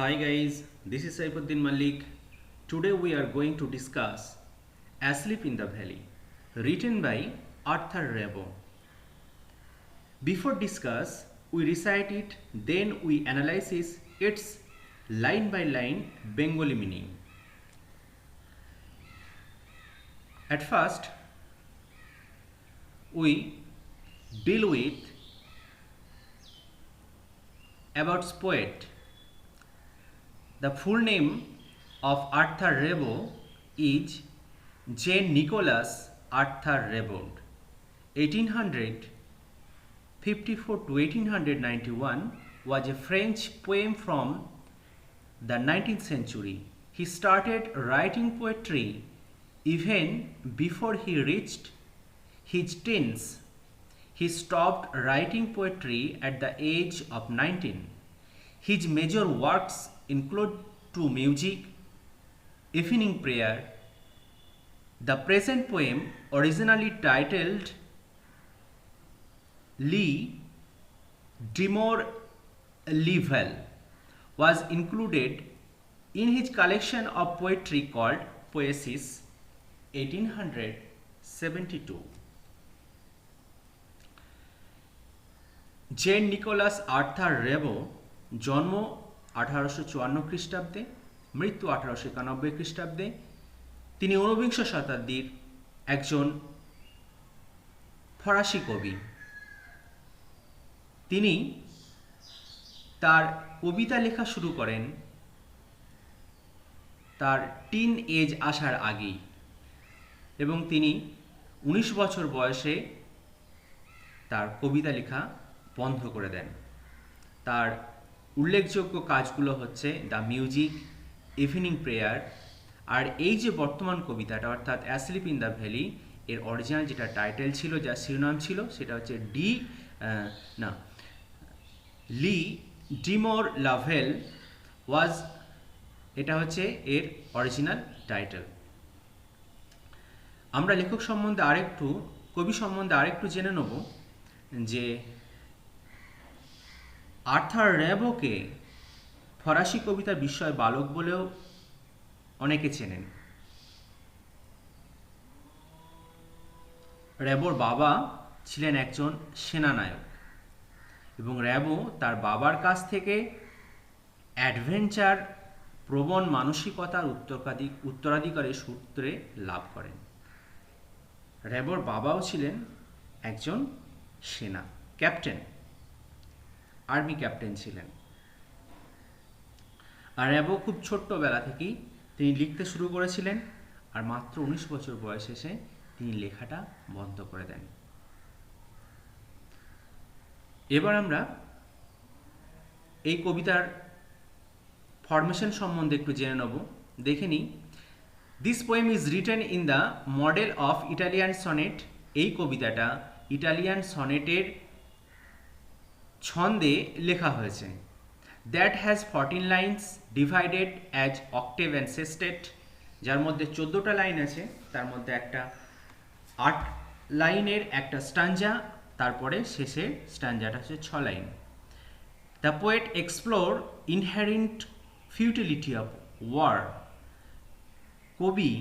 Hi guys, this is Saifuddin Malik. Today we are going to discuss Asleep in the Valley, written by Arthur Rimbaud. Before discuss, we recite it, then we analyze its line by line Bengali meaning. At first, we deal with about poet. The full name of Arthur Rimbaud is Jean Nicolas Arthur Rimbaud, 1854 to 1891, was a French poem from the 19th century. He started writing poetry even before he reached his teens. He stopped writing poetry at the age of 19. His major works include two music, Evening Prayer. The present poem, originally titled Le Demour Level, was included in his collection of poetry called Poesis, 1872. Jean Nicolas Arthur Rimbaud জন্ম 1854 খ্রিস্টাব্দে, মৃত্যু 1891 খ্রিস্টাব্দে। তিনি ঊনবিংশ শতাব্দীর একজন ফরাসি কবি। তিনি তার কবিতা লেখা শুরু করেন তার টিন এজ আসার আগেই, এবং তিনি 19 বছর বয়সে তার কবিতা লেখা বন্ধ করে দেন। তার উল্লেখযোগ্য কাজগুলো হচ্ছে দ্য মিউজিক, ইভিনিং প্রেয়ার, আর এই যে বর্তমান কবিতাটা অর্থাৎ অ্যাসলিপ ইন দ্য ভ্যালি, এর অরিজিনাল যেটা টাইটেল ছিল, যা শিরোনাম ছিল, সেটা হচ্ছে লি ডিমোর লাভেল ওয়াজ, এটা হচ্ছে এর অরিজিনাল টাইটেল। আমরা লেখক সম্বন্ধে আরেকটু, কবি সম্বন্ধে আরেকটু জেনে নেব যে আর্থার রেবোকে ফরাসি কবিতার বিস্ময় বালক বলেও অনেকে চেনেন। রেবোর বাবা ছিলেন একজন সেনানায়ক, এবং রেবো তার বাবার কাছ থেকে অ্যাডভেঞ্চার প্রবণ মানসিকতার উত্তরাধিকারী সূত্রে লাভ করেন। রেবোর বাবাও ছিলেন একজন সেনা ক্যাপ্টেন, আর্মি ক্যাপ্টেন ছিলেন। আর রেবো খুব ছোট্টবেলা থেকেই তিনি লিখতে শুরু করেছিলেন, আর মাত্র 19 বছর বয়স এসে তিনি লেখাটা বন্ধ করে দেন। এবার আমরা এই কবিতার ফরমেশন সম্বন্ধে একটু জেনে নেব। দেখে নিই। This poem is written in the model of Italian sonnet. এই কবিতাটা ইটালিয়ান সনেটের ছন্দে লেখা হয়েছে। That has 14 lines divided as octave and sestet, যার মধ্যে 14টা লাইন আছে, তার মধ্যে একটা 8 লাইনের একটা স্টাঞ্জা, তারপরে শেষের স্টাঞ্জাটা হচ্ছে 6 line. The poet explore inherent futility of war. কবি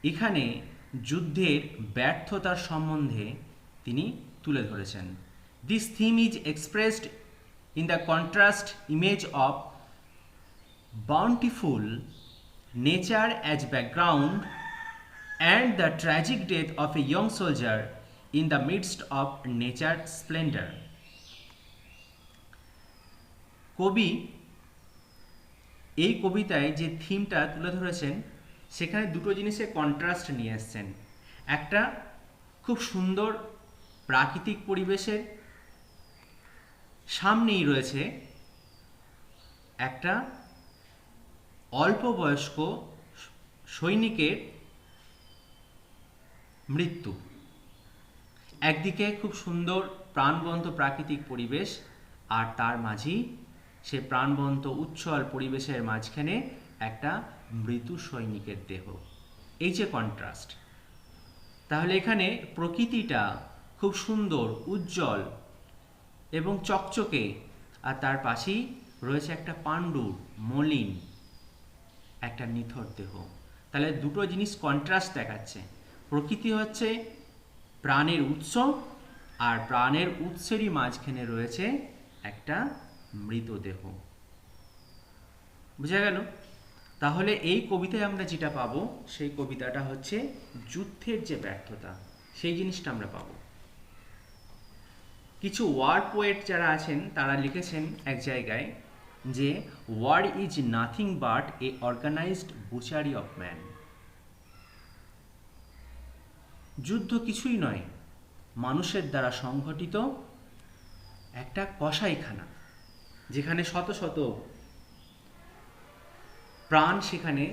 এখানে যুদ্ধের ব্যর্থতার সম্বন্ধে তিনি তুলে ধরেছেন। This theme is expressed in the contrast image of bountiful nature as background and the tragic death of a young soldier in the midst of nature splendor. কবি এই কবিতায় যে থিমটা তুলে ধরেছেন, সেখানে দুটো জিনিসের কন্ট্রাস্ট নিয়ে এসেছেন। একটা খুব সুন্দর প্রাকৃতিক পরিবেশের সামনেই রয়েছে একটা অল্প বয়স্ক সৈনিকের মৃত্যু। একদিকে খুব সুন্দর প্রাণবন্ত প্রাকৃতিক পরিবেশ, আর তার মাঝেই সে প্রাণবন্ত উচ্ছল পরিবেশের মাঝখানে একটা মৃত সৈনিকের দেহ। এই যে কন্ট্রাস্ট, তাহলে এখানে প্রকৃতিটা খুব সুন্দর, উজ্জ্বল এবং চকচকে, আর তার পাশেই রয়েছে একটা পাণ্ডুর মলিন একটা নিথর দেহ। তাহলে দুটো জিনিস কন্ট্রাস্ট দেখাচ্ছে। প্রকৃতি হচ্ছে প্রাণের উৎস, আর প্রাণের উৎসেরই মাঝখানে রয়েছে একটা মৃতদেহ। বুঝা গেল? তাহলে এই কবিতায় আমরা যেটা পাবো, সেই কবিতাটা হচ্ছে যুদ্ধের যে ব্যর্থতা, সেই জিনিসটা আমরা পাবো। কিছু ওয়ার পোয়েট যারা আছেন তারা লিখেছেন এক জায়গায় যে war is nothing but a organised butchery of man. যুদ্ধ কিছুই নয়, মানুষের দ্বারা সংঘটিত একটা কসাইখানা, যেখানে শত শত প্রাণ সেখানে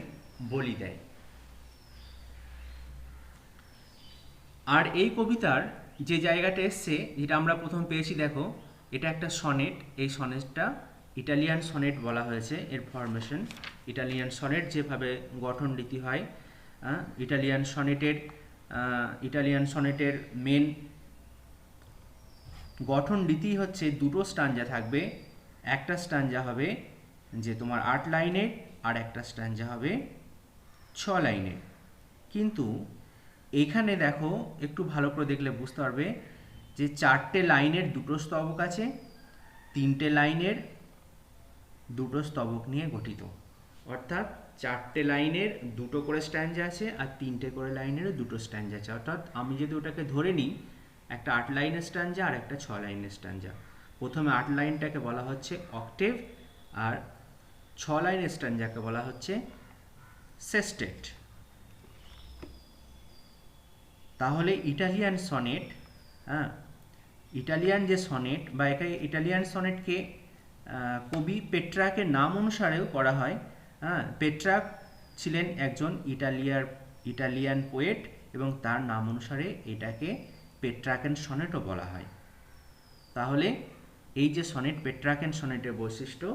বলি দেয়। আর এই কবিতার যে জায়গাটা এসছে, যেটা আমরা প্রথম পেয়েছি, দেখো এটা একটা সনেট। এই সনেটটা ইটালিয়ান সনেট বলা হয়েছে। এর ফরমেশন ইটালিয়ান সনেট যেভাবে গঠন রীতি হয়, ইটালিয়ান সনেটের মেন গঠন রীতি হচ্ছে দুটো স্টাঞ্জা থাকবে। একটা স্টাঞ্জা হবে যে তোমার 8 লাইনের, আর একটা স্টাঞ্জা হবে 6 লাইনের। কিন্তু এখানে দেখো, একটু ভালো করে দেখলে বুঝতে পারবে যে 4টে লাইনের 2টো স্তবক আছে, 3টে লাইনের 2টো স্তবক নিয়ে গঠিত। অর্থাৎ 4টে লাইনের 2টো করে স্ট্যাঞ্জা আছে, আর 3টে করে লাইনেরও 2টো স্ট্যাঞ্জা আছে। অর্থাৎ আমি যদি ওটাকে ধরে নিই, একটা 8 লাইনের স্ট্যাঞ্জা আর একটা 6 লাইনের স্ট্যাঞ্জা। প্রথমে 8 লাইনটাকে বলা হচ্ছে অক্টেভ, আর 6 লাইনের স্ট্যাঞ্জাকে বলা হচ্ছে সেস্টেট। তাহলে ইটালিয়ান সনেট, ইটালিয়ান যে সনেট, বা একে ইটালিয়ান সনেটকে কবি পেট্রাকের নাম অনুসারেও করা হয়। পেট্রাক ছিলেন একজন ইটালিয়ান পোয়েট, এবং তার নাম অনুসারে এটাকে পেট্রাকেন সনেটও বলা হয়। তাহলে এই যে সনেট, পেট্রাকেন সনেটের বৈশিষ্ট্য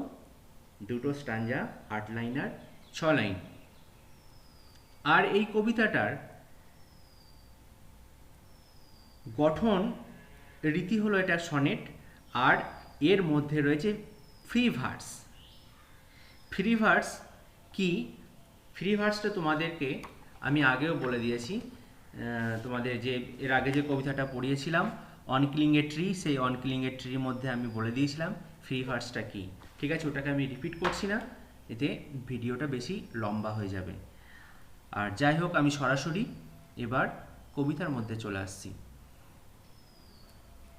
2টো স্ট্যাঞ্জা, 8 লাইন আর 6 লাইন। আর এই কবিতাটার গঠন রীতি হলো এটা সনেট, আর এর মধ্যে রয়েছে ফ্রি ভার্স। ফ্রি ভার্স কি? ফ্রি ভার্সটা তোমাদেরকে আমি আগেও বলে দিয়েছি। তোমাদের যে এর আগে যে কবিতাটা পড়িয়েছিলাম অনকিলিং এ ট্রি, সেই অনকিলিং এ ট্রির মধ্যে আমি বলে দিয়েছিলাম ফ্রি ভার্সটা কি। ঠিক আছে, ওটাকে আমি রিপিট করছি না, এতে ভিডিওটা বেশি লম্বা হয়ে যাবে। আর যাই হোক, আমি সরাসরি এবার কবিতার মধ্যে চলে আসছি।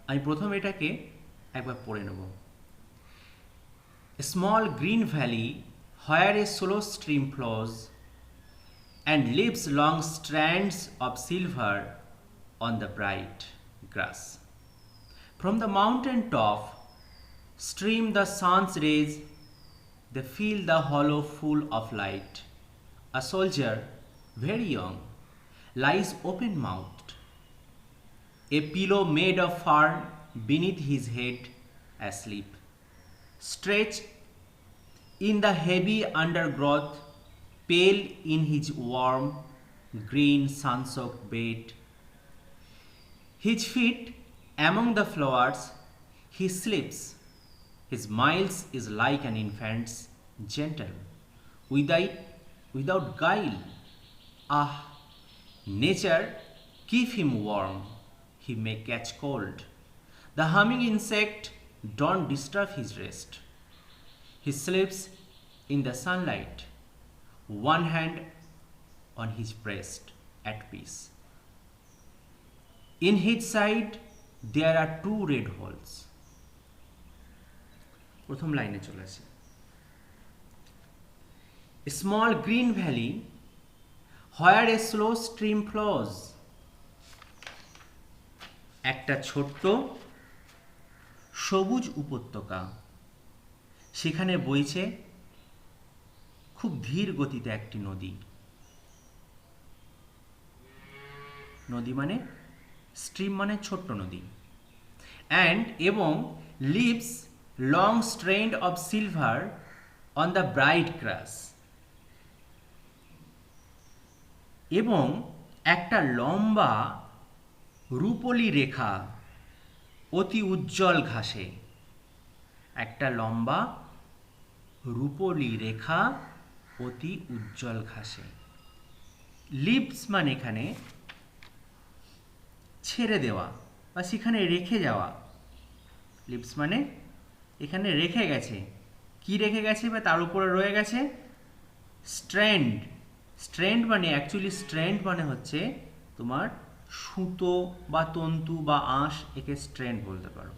আমি প্রথম এটাকে একবার পড়ে নেব। A small green valley where a slow stream flows and leaves long strands of silver on the bright grass. From the mountain top stream the sun's rays, they fill the hollow full of light. A soldier, very young, lies open-mouthed, a pillow made of fern beneath his head, asleep. Stretched in the heavy undergrowth, pale in his warm, green, sun-soaked bed. His feet among the flowers, he sleeps. His miles is like an infant's, gentle, without guile. Ah, nature, keep him warm, he may catch cold. The humming insect don't disturb his rest. He sleeps in the sunlight, one hand on his breast, at peace. In his side there are 2 red holes. প্রথম লাইনে চলে আসি। A small green valley where a slow stream flows. একটা ছোট্ট সবুজ উপত্যকা, সেখানে বইছে খুব ধীর গতিতে একটি নদী। নদী মানে স্ট্রিম মানে ছোট্ট নদী। এবং leaves long strand of silver on the bright grass, এবং একটা লম্বা রূপলি রেখা অতি উজ্জ্বল ঘাসে। একটা লম্বা রূপলি রেখা অতি উজ্জ্বল ঘাসে। লিভস মানে এখানে ছেড়ে দেওয়া বা সেখানে রেখে যাওয়া। লিভস মানে এখানে রেখে গেছে, কি রেখে গেছে বা তার উপরে রয়ে গেছে স্ট্র্যান্ড। স্ট্র্যান্ড মানে অ্যাকচুয়ালি স্ট্র্যান্ড মানে হচ্ছে তোমার সুতো বা তন্তু বা আঁশ, একে স্ট্র্যান্ড বলতে পারো।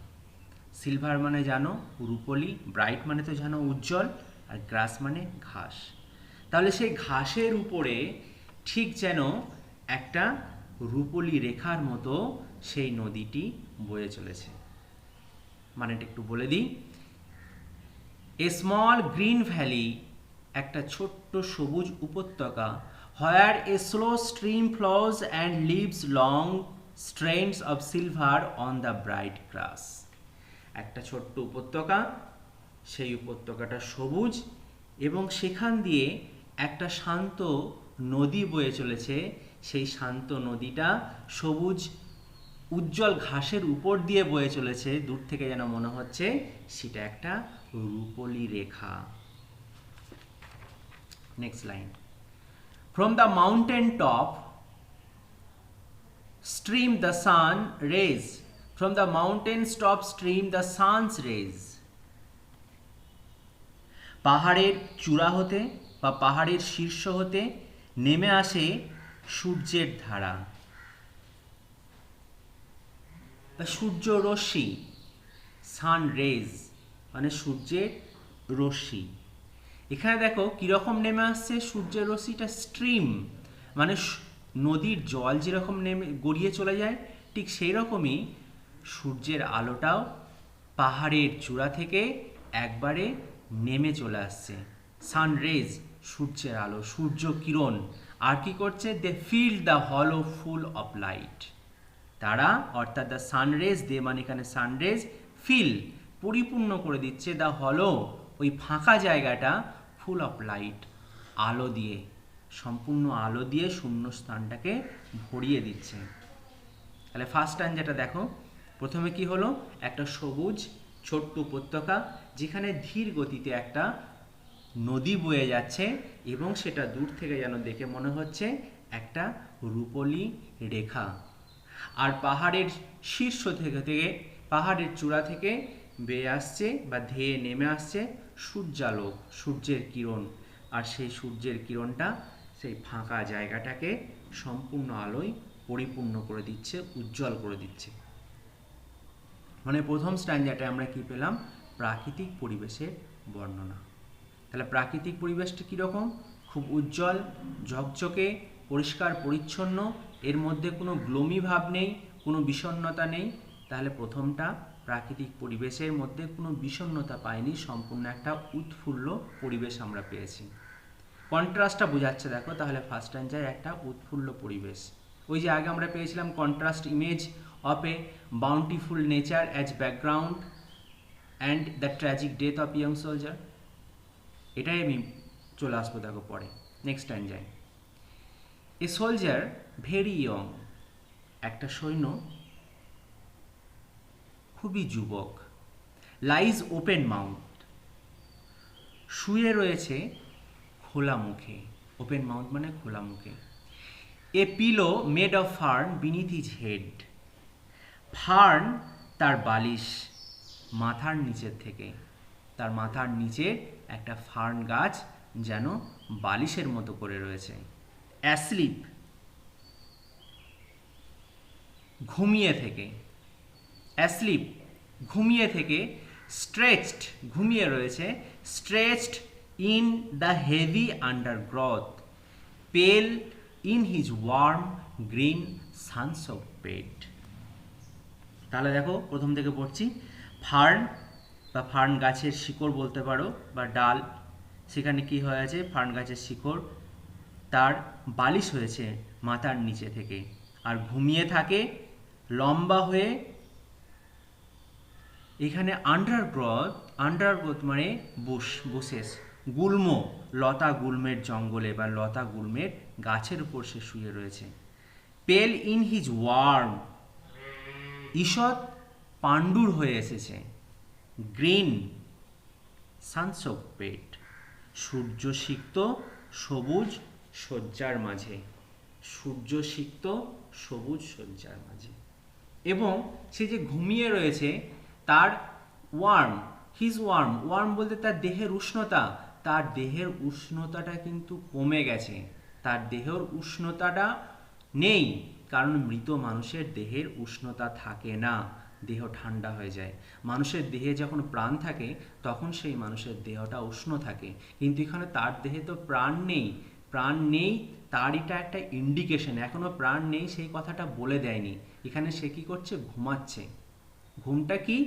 সিলভার মানে জানো রূপলি, ব্রাইট মানে তো জানো উজ্জ্বল, আর গ্রাস মানে ঘাস। তাহলে সেই ঘাসের উপরে ঠিক যেন একটা রূপলি রেখার মতো সেই নদীটি বয়ে চলেছে। মানেটা একটু বলে দিই। এ স্মল গ্রিন ভ্যালি, একটা ছোট্ট সবুজ উপত্যকা, where a slow stream flows and leaves long strands of silver on the bright grass. একটা ছোট্ট উপত্যকা, সেই উপত্যকাটা সবুজ এবং সেখান দিয়ে একটা শান্ত নদী বয়ে চলেছে। সেই শান্ত নদীটা সবুজ উজ্জ্বল ঘাসের উপর দিয়ে বয়ে চলেছে। দূর থেকে যেন মনে হচ্ছে সেটা একটা রূপলি রেখা। Next line. From the mountain top stream the sun rays, from the mountain's top stream the sun's rays. পাহাড়ের চূড়া হতে বা পাহাড়ের শীর্ষ হতে নেমে আসে সূর্যের ধারা বা সূর্য রশ্মি। সান রেজ মানে সূর্যের রশ্মি। এখানে দেখো কিরকম নেমে আসছে সূর্যের রশ্মিটা, স্ট্রিম মানে নদীর জল যেরকম নেমে গড়িয়ে চলে যায়, ঠিক সেই রকমই সূর্যের আলোটাও পাহাড়ের চূড়া থেকে একবারে নেমে চলে আসছে। সানরেজ সূর্যের আলো, সূর্য কিরণ। আর কি করছে? দে ফিল দ্য হলো ফুল অফ লাইট। তারা অর্থাৎ দ্য সানরেজ, দে মানে এখানে সানরেজ, ফিল পরিপূর্ণ করে দিচ্ছে দ্য হলো ওই ফাঁকা জায়গাটা ফুল অফ লাইট, আলো দিয়ে, সম্পূর্ণ আলো দিয়ে শূন্য স্থানটাকে ভরিয়ে দিচ্ছে। তাহলে ফার্স্ট টাইম যেটা দেখো, প্রথমে কি হলো, একটা সবুজ ছোট্ট উপত্যকা যেখানে ধীর গতিতে একটা নদী বয়ে যাচ্ছে এবং সেটা দূর থেকে যেন দেখে মনে হচ্ছে একটা রূপলি রেখা। আর পাহাড়ের শীর্ষ থেকে পাহাড়ের চূড়া থেকে বেয়ে আসছে বা ধেয়ে নেমে আসছে সূর্যালোক, সূর্যের কিরণ। আর সেই সূর্যের কিরণটা সেই ফাঁকা জায়গাটাকে সম্পূর্ণ আলোয় পরিপূর্ণ করে দিচ্ছে, উজ্জ্বল করে দিচ্ছে। মানে প্রথম স্ট্যান্ডার্ডে আমরা কি পেলাম? প্রাকৃতিক পরিবেশের বর্ণনা। তাহলে প্রাকৃতিক পরিবেশটা কীরকম? খুব উজ্জ্বল, ঝকঝকে, পরিষ্কার পরিচ্ছন্ন, এর মধ্যে কোনো গ্লোমি ভাব নেই, কোনো বিষণ্ণতা নেই। তাহলে প্রথমটা প্রাকৃতিক পরিবেশের মধ্যে কোনো বিষণ্ণতা পায়নি, সম্পূর্ণ একটা উৎফুল্ল পরিবেশ আমরা পেয়েছি। কন্ট্রাস্টটা বোঝাচ্ছে দেখো, তাহলে ফার্স্ট স্ট্যান্ডার্ডে একটা উৎফুল্ল পরিবেশ। ওই যে আগে আমরা পেয়েছিলাম contrast image of A বাউন্টিফুল nature as background and the tragic death of young soldier, এটাই আমি চলে আসবো দেখো পরে। নেক্সট টাইম যাই। এ সোলজার ভেরি ইয়ং, একটা সৈন্য খুবই যুবক, লাইজ ওপেন মাউথ, শুয়ে রয়েছে খোলা মুখে। ওপেন মাউথ মানে খোলা মুখে। A pillow made of fern beneath his head, fern তার বালিশ মাথার নিচের থেকে, তার মাথার নিচে একটা ফার্ন গাছ যেন বালিশের মতো করে রয়েছে। অ্যাসলিপ ঘুমিয়ে থেকে, অ্যাসলিপ ঘুমিয়ে থেকে, স্ট্রেচড ঘুমিয়ে রয়েছে, stretched in the heavy undergrowth, pale in his warm green sons of bed. তাহলে দেখো প্রথম থেকে পড়ছি। ফার্ন বা ফার্ন গাছের শিকড় বলতে পারো বা ডাল, সেখানে কি হয়েছে? ফার্ন গাছের শিকড়, তার বালিশ হয়েছে মাথার নিচে থেকে, আর ঘুমিয়ে থাকে লম্বা হয়ে। এখানে আন্ডারগ্রোথ, আন্ডারগ্রোথ মানে বুশেস, গুল্ম, লতা গুল্মের জঙ্গলে বা লতা গুল্মের গাছের উপর সে শুয়ে রয়েছে। পেল ইন হিজ ওয়ার্ম, ঈষৎ পাণ্ডুর হয়ে এসেছে। গ্রিন সানস অফ বেড, সূর্যসিক্ত সবুজ শয্যার মাঝে, সূর্যসিক্ত সবুজ শয্যার মাঝে। এবং সে যে ঘুমিয়ে রয়েছে তার ওয়ার্ম, হিজ ওয়ার্ম, ওয়ার্ম বলতে তার দেহের উষ্ণতা, তার দেহের উষ্ণতাটা কিন্তু কমে গেছে, তার দেহের উষ্ণতাটা নেই, কারণ মৃত মানুষের দেহের উষ্ণতা থাকে না, দেহ ঠান্ডা হয়ে যায়। মানুষের দেহে যখন প্রাণ থাকে তখন সেই মানুষের দেহটা উষ্ণ থাকে, কিন্তু এখানে তার দেহে তো প্রাণ নেই, প্রাণ নেই, তার এটা একটা ইন্ডিকেশন, এখনো প্রাণ নেই সেই কথাটা বলে দেয়নি। এখানে সে কি করছে? ঘুমাচ্ছে। ঘুমটা কি?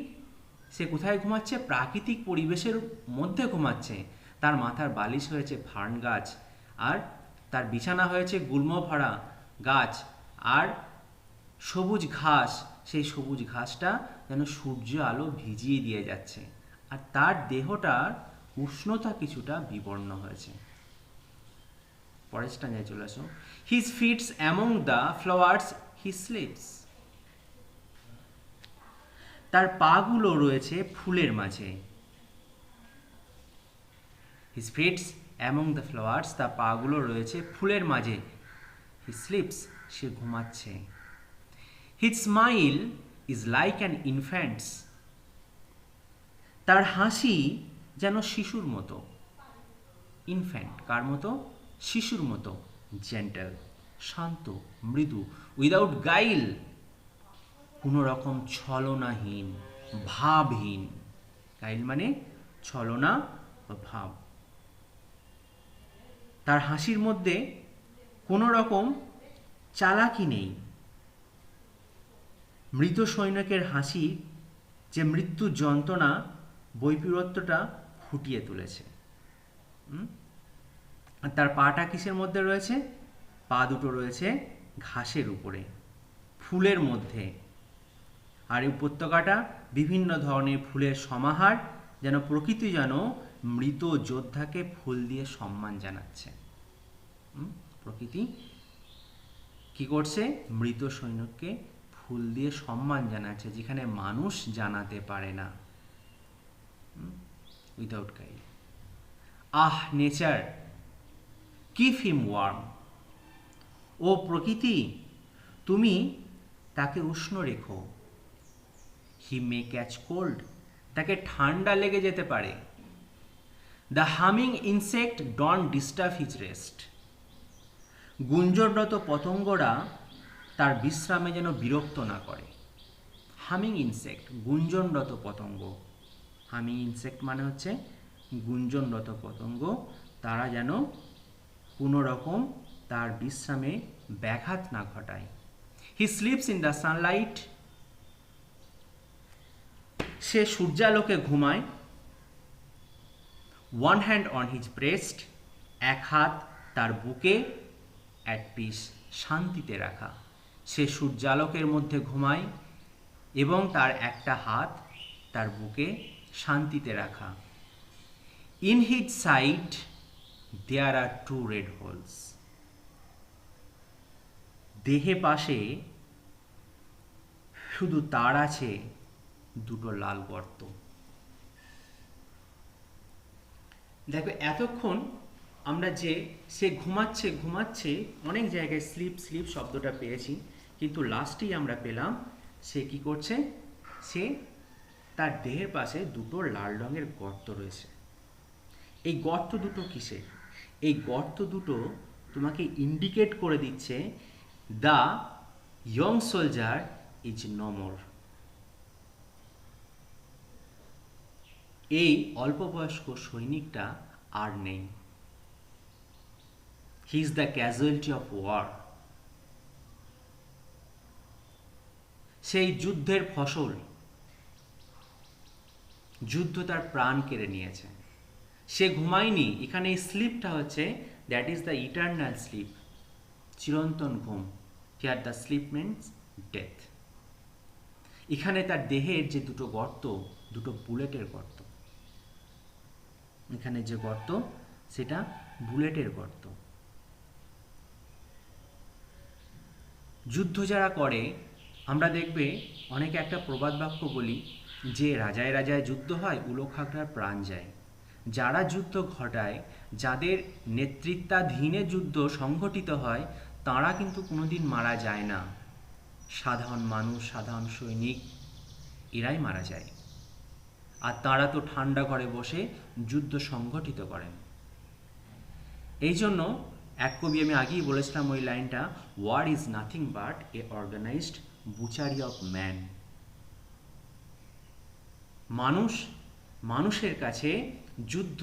সে কোথায় ঘুমাচ্ছে? প্রাকৃতিক পরিবেশের মধ্যে ঘুমাচ্ছে। তার মাথার বালিশ হয়েছে ফার্ন গাছ, আর তার বিছানা হয়েছে গুল্ম ভরা গাছ আর সবুজ ঘাস। সেই সবুজ ঘাসটা যেন সূর্য আলো ভিজিয়ে দিয়ে যাচ্ছে, আর তার দেহটার উষ্ণতা কিছুটা বিবর্ণ হয়েছে। পরের স্ট্যান্জায় চলে আসো। His feets among the flowers he sleeps. তার পাগুলো রয়েছে ফুলের মাঝে। His feets among the flowers, তার পাগুলো রয়েছে ফুলের মাঝে। হি স্লিপস, সে ঘুমাচ্ছে। His smile is like an infant's, তার হাসি যেন শিশুর মতো। ইনফ্যান্ট কার মতো? শিশুর মতো। জেন্টাল, শান্ত, মৃদু, উইদাউট গাইল, কোনো রকম ছলনাহীন, ভাবহীন। গাইল মানে ছলনা বা ভাব। তার হাসির মধ্যে কোনো রকম চালাকি নেই। মৃত সৈনিকের হাসি যে মৃত্যু যন্ত্রণা বৈপরীত্যটা ফুটিয়ে তুলেছে। আর তার পাটা কিসের মধ্যে রয়েছে? পা দুটো রয়েছে ঘাসের উপরে, ফুলের মধ্যে। আর এই উপত্যকাটা বিভিন্ন ধরনের ফুলের সমাহার, যেন প্রকৃতি যেন মৃত যোদ্ধাকে ফুল দিয়ে সম্মান জানাচ্ছে। প্রকৃতি কি করছে? মৃত সৈনিককে ফুল দিয়ে সম্মান জানাচ্ছে, যেখানে মানুষ জানাতে পারে না। Without guide. Ah nature, keep him warm. ও প্রকৃতি, তুমি তাকে উষ্ণ রেখো। হি মে ক্যাচ কোল্ড, তাকে ঠান্ডা লেগে যেতে পারে। The humming insect don't disturb his rest, গুঞ্জনরত পতঙ্গরা তার বিশ্রামে যেন বিরক্ত না করে। হামিং ইনসেক্ট, গুঞ্জনরত পতঙ্গ। হামিং ইনসেক্ট মানে হচ্ছে গুঞ্জনরত পতঙ্গ, তারা যেন কোনো রকম তার বিশ্রামে ব্যাঘাত না ঘটায়। He sleeps in the sunlight, সে সূর্যালোকে ঘুমায়। One hand on his breast, এক হাত তার বুকে, অ্যাট পিস, শান্তিতে রাখা। সে সূর্যালোকের মধ্যে ঘুমায় এবং তার একটা হাত তার বুকে, শান্তিতে রাখা। In his side there are 2 red holes, দেহে পাশে শুধু তার আছে 2টো লাল গর্ত। দেখো এতক্ষণ আমরা যে সে ঘুমাচ্ছে ঘুমাচ্ছে অনেক জায়গায় স্লিপ স্লিপ শব্দটা পেয়েছি, কিন্তু লাস্টেই আমরা পেলাম সে কি করছে? সে তার দেহের পাশে 2টো লাল রঙের গর্ত রয়েছে। এই গর্ত দুটো কিসের? এই গর্ত দুটো তোমাকে ইন্ডিকেট করে দিচ্ছে the young soldier is no more. এই অল্পবয়স্ক সৈনিকটা আর নেই। He is the casualty of war, সেই যুদ্ধের ফসল। যুদ্ধ তার প্রাণ কেড়ে নিয়েছে। সে ঘুমায়নি। এখানে এই স্লিপটা হচ্ছে that is the eternal sleep, চিরন্তন ঘুম। Here the sleep means death. এখানে তার দেহের যে 2টো গর্ত, 2টো বুলেটের গর্ত। এখানে যে গর্ত সেটা বুলেটের গর্ত। যুদ্ধ যারা করে আমরা দেখবে অনেকে একটা প্রবাদ বাক্য বলি যে রাজায় রাজায় যুদ্ধ হয়, উলো খাগড়ার প্রাণ যায়। যারা যুদ্ধ ঘটায়, যাদের নেতৃত্বাধীনে যুদ্ধ সংঘটিত হয়, তারা কিন্তু কোনোদিন মারা যায় না। সাধারণ মানুষ, সাধারণ সৈনিক, এরাই মারা যায়। আর তারা তো ঠান্ডা ঘরে বসে যুদ্ধ সংঘটিত করেন। এই জন্য এক কবি, আমি আগেই বলেছিলাম ওই লাইনটা, war is nothing but a organised butchery of man. মানুষের কাছে যুদ্ধ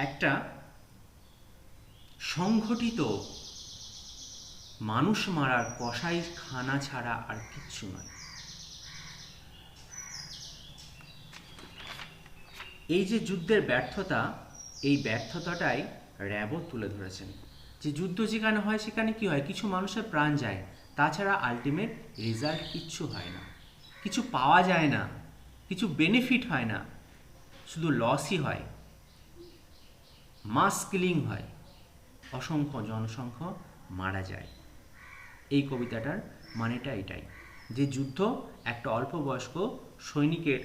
একটা সংঘটিত মানুষ মারার কসাই খানা ছাড়া আর কিচ্ছু নয়। এই যে যুদ্ধের ব্যর্থতা, এই ব্যর্থতাটাই র্যাবও তুলে ধরেছেন, যে যুদ্ধ যেখানে হয় সেখানে কি হয়, কিছু মানুষের প্রাণ যায়, তাছাড়া আলটিমেট রেজাল্ট কিচ্ছু হয় না, কিছু পাওয়া যায় না, কিছু বেনিফিট হয় না, শুধু লসই হয়, মাস কিলিং হয়, অসংখ্য জনসংখ্যা মারা যায়। এই কবিতাটার মানেটা এটাই, যে যুদ্ধ একটা অল্প বয়স্ক সৈনিকের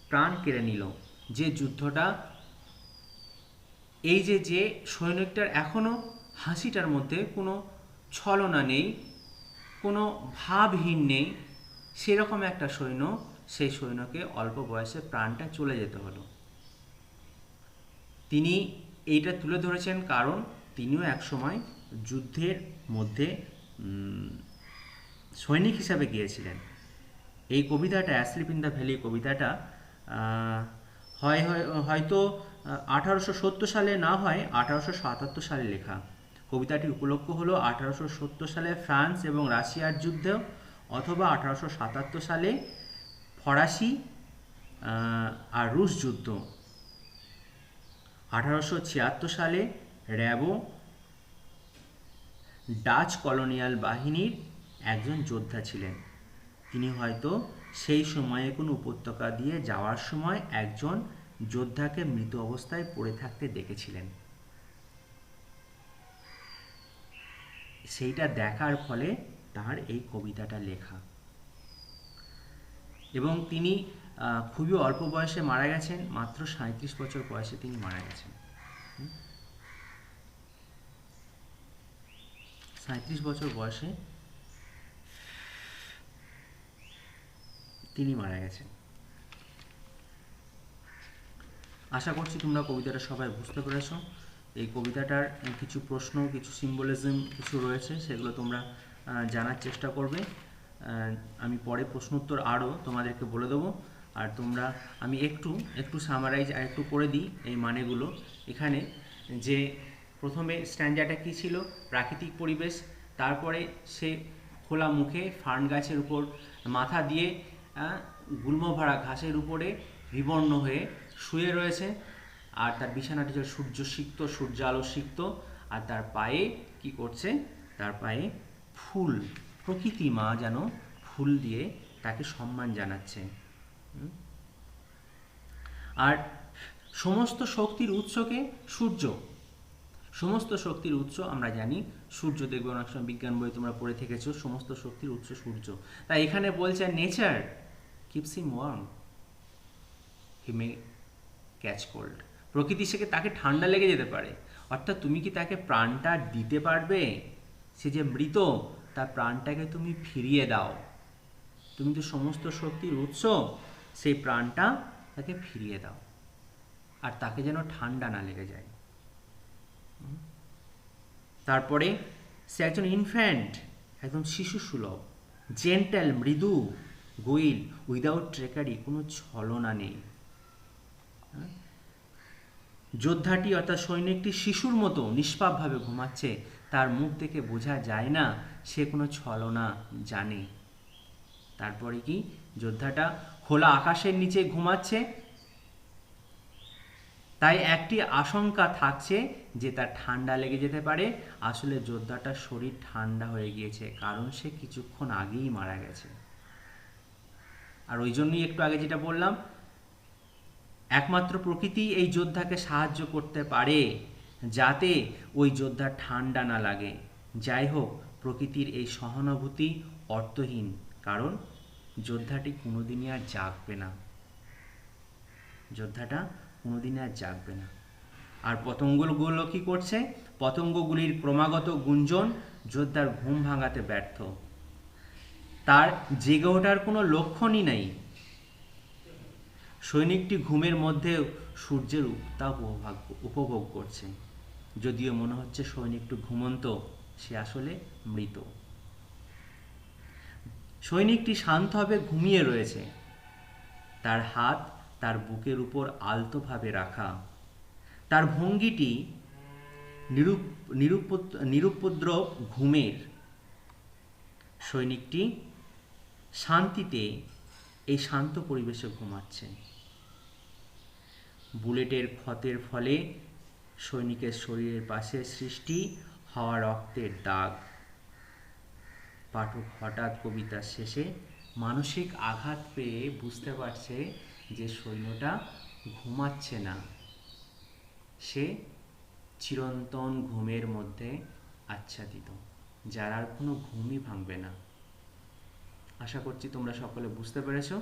প্রাণ কেড়ে নিল, যে যুদ্ধটা, এই যে সৈনিকটার এখনো হাসিটার মধ্যে কোনো ছলনা নেই, কোনো ভাবহীন নেই, সেরকম একটা সৈন্য, সেই সৈন্যকে অল্প বয়সে প্রাণটা চলে যেতে হলো। তিনি এইটা তুলে ধরেছেন কারণ তিনিও একসময় যুদ্ধের মধ্যে সৈনিক হিসাবে গিয়েছিলেন। এই কবিতাটা, অ্যাসলিপ ইন দ্য ভ্যালি কবিতাটা হয়তো 1870 সালে না হয় 1877 সালে লেখা। কবিতাটির উপলক্ষ হলো 1870 সালে ফ্রান্স এবং রাশিয়ার যুদ্ধ, অথবা 1877 সালে ফরাসি আর রুশ যুদ্ধ। 1876 সালে র্যাবো ডাচ কলোনিয়াল বাহিনীর একজন যোদ্ধা ছিলেন। তিনি হয়তো সেই সময়ে কোনো উপত্যকা দিয়ে যাওয়ার সময় একজন যোদ্ধাকে মৃত অবস্থায় পড়ে থাকতে দেখেছিলেন। সেইটা দেখার ফলে তার এই কবিতাটা লেখা। এবং তিনি খুবই অল্প বয়সে মারা গেছেন, মাত্র 37 বছর বয়সে তিনি মারা গেছেন। 37 বছর বয়সে তিনি মারা গেছেন। আশা করছি তোমরা কবিতাটা সবাই বুঝতে পেরেছ। এই কবিতাটার কিছু প্রশ্ন, কিছু সিম্বলিজম কিছু রয়েছে, সেগুলো তোমরা জানার চেষ্টা করবে। আমি পরে প্রশ্নোত্তর আরও তোমাদেরকে বলে দেবো। আর তোমরা, আমি একটু সামারাইজ আর একটু করে দিই এই মানেগুলো। এখানে যে প্রথমে স্ট্যান্ডাটা কী ছিল, প্রাকৃতিক পরিবেশ, তারপরে সে খোলা মুখে ফার্ন গাছের উপর মাথা দিয়ে গুল্ম ভরা ঘাসের উপরে বিবর্ণ হয়ে শুয়ে রয়েছে, আর তার বিছানাটি হচ্ছে সূর্য আলো সিক্ত, আর তার পায়ে কি করছে, তার পায়ে ফুল, প্রকৃতি মা যেন ফুল দিয়ে তাকে সম্মান জানাচ্ছে। আর সমস্ত শক্তির উৎসকে সূর্য, সমস্ত শক্তির উৎস আমরা জানি সূর্য। দেখবে অনেক সময় বিজ্ঞান বই তোমরা পড়ে থেকেছো, সমস্ত শক্তির উৎস সূর্য। তাই এখানে বলছে নেচার কিপস হিম ওয়ার্ম, হি মে ক্যাচ কোল্ড। প্রকৃতি থেকে তাকে ঠান্ডা লেগে যেতে পারে, অর্থাৎ তুমি কি তাকে প্রাণটা দিতে পারবে? সে যে মৃত, তার প্রাণটাকে তুমি ফিরিয়ে দাও। তুমি তো সমস্ত শক্তির উৎস, সেই প্রাণটা তাকে ফিরিয়ে দাও, আর তাকে যেন ঠান্ডা না লেগে যায়। তারপরে সে একজন ইনফ্যান্ট, একদম শিশু সুলভ, জেন্টেল, মৃদু, গোইল, উইদাউট ট্রেকারি, কোনো ছলনা নেই। যোদ্ধাটি অর্থাৎ সৈনিকটি শিশুর মতো নিষ্পাপভাবে ঘুমাচ্ছে, তার মুখ দেখে বোঝা যায় না সে কোনো ছলনা জানে। তারপরে কি, যোদ্ধাটা খোলা আকাশের নিচে ঘুমাচ্ছে, তাই একটি আশঙ্কা থাকছে যে তার ঠান্ডা লেগে যেতে পারে। আসলে যোদ্ধাটার শরীর ঠান্ডা হয়ে গিয়েছে, কারণ সে কিছুক্ষণ আগেই মারা গেছে। আর ওই জন্যই একটু আগে যেটা বললাম, একমাত্র প্রকৃতি এই যোদ্ধাকে সাহায্য করতে পারে যাতে ওই যোদ্ধার ঠান্ডা না লাগে। যাই হোক, প্রকৃতির এই সহানুভূতি অর্থহীন, কারণ যোদ্ধাটি কোনোদিনই আর জাগবে না, যোদ্ধাটা কোনোদিনই আর জাগবে না। আর পতঙ্গগুলো কি করছে? পতঙ্গগুলির ক্রমাগত গুঞ্জন যোদ্ধার ঘুম ভাঙাতে ব্যর্থ। তার জেগে ওঠার কোনো লক্ষণই নেই। সৈনিকটি ঘুমের মধ্যেও সূর্যের উত্তাপ উপভোগ করছে। যদিও মনে হচ্ছে সৈনিকটি ঘুমন্ত, সে আসলে মৃত। সৈনিকটি শান্তভাবে ঘুমিয়ে রয়েছে, তার হাত তার বুকের উপর আলতোভাবে রাখা। তার ভঙ্গিটি নিরুপদ্রব ঘুমের। সৈনিকটি শান্তিতে এই শান্ত পরিবেশে ঘুমাচ্ছে। বুলেটের ক্ষতের ফলে সৈনিকের শরীরের পাশে সৃষ্টি হওয়া রক্তের দাগ। পাঠক হঠাৎ কবিতার শেষে মানসিক আঘাত পেয়ে বুঝতে পারছে যে সৈন্যটা ঘুমাচ্ছে না, সে চিরন্তন ঘুমের মধ্যে আচ্ছাদিত, যার আর কোনো ঘুমই ভাঙবে না। আশা করছি তোমরা সকলে বুঝতে পেরেছো।